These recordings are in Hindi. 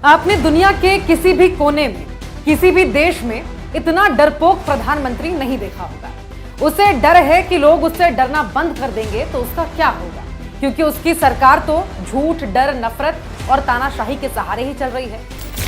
आपने दुनिया के किसी भी कोने में, किसी भी देश में इतना डरपोक प्रधानमंत्री नहीं देखा होगा। उसे डर है कि लोग उससे डरना बंद कर देंगे तो उसका क्या होगा, क्योंकि उसकी सरकार तो झूठ, डर, नफरत और तानाशाही के सहारे ही चल रही है।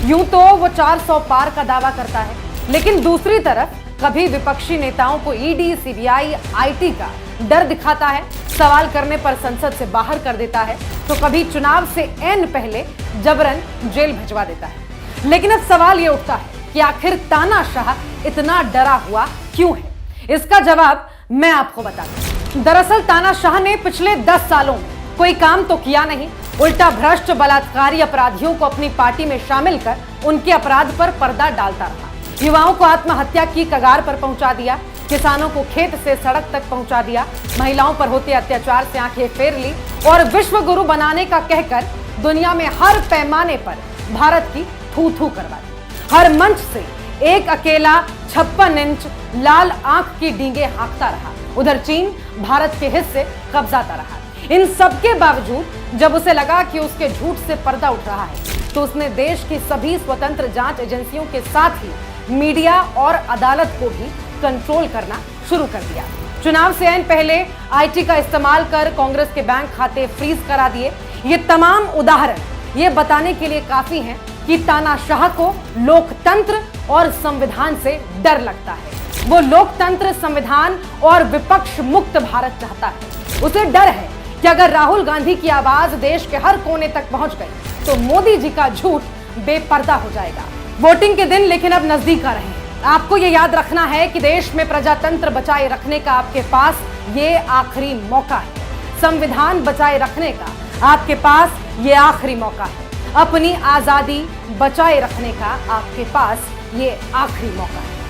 यूं तो वो 400 पार का दावा करता है, लेकिन दूसरी तरफ कभी विपक्षी नेताओं को ईडी, सीबीआई, आईटी का डर दिखाता है, सवाल करने पर संसद से बाहर कर देता है, तो कभी चुनाव से ऐन पहले जबरन जेल भिजवा देता है। लेकिन अब सवाल यह उठता है कि आखिर तानाशाह इतना डरा हुआ क्यों है? इसका जवाब मैं आपको बताता हूं। दरअसल तानाशाह ने पिछले 10 सालों में कोई काम तो किया नहीं, उल्टा भ्रष्ट बलात्कारी अपराधियों को अपनी पार्टी में शामिल कर उनके अपराध पर पर्दा डालता रहा, युवाओं को आत्महत्या की कगार पर पहुंचा दिया, किसानों को खेत से सड़क तक पहुंचा दिया, महिलाओं पर होते अत्याचार से आंखें फेर ली और विश्व गुरु बनाने का कहकर दुनिया में हर पैमाने पर भारत की थू थू करवा दी। हर मंच से एक अकेला 56 इंच लाल आंख की डींगे हाँकता रहा। उधर चीन भारत के हिस्से कब्जाता रहा। इन सबके बावजूद जब उसे लगा कि उसके झूठ से पर्दा उठ रहा है, तो उसने देश की सभी स्वतंत्र जांच एजेंसियों के साथ ही मीडिया और अदालत को भी कंट्रोल करना शुरू कर दिया। चुनाव से ऐन पहले आईटी का इस्तेमाल कर कांग्रेस के बैंक खाते फ्रीज करा दिए। ये तमाम उदाहरण ये बताने के लिए काफी हैं कि तानाशाह को लोकतंत्र और संविधान से डर लगता है। वो लोकतंत्र, संविधान और विपक्ष मुक्त भारत चाहता है। उसे डर है कि अगर राहुल गांधी की आवाज देश के हर कोने तक पहुंच गई तो मोदी जी का झूठ बेपर्दा हो जाएगा। वोटिंग के दिन लेकिन अब नजदीक आ रहे हैं। आपको ये याद रखना है कि देश में प्रजातंत्र बचाए रखने का आपके पास ये आखिरी मौका है। संविधान बचाए रखने का आपके पास ये आखिरी मौका है। अपनी आजादी बचाए रखने का आपके पास ये आखिरी मौका है।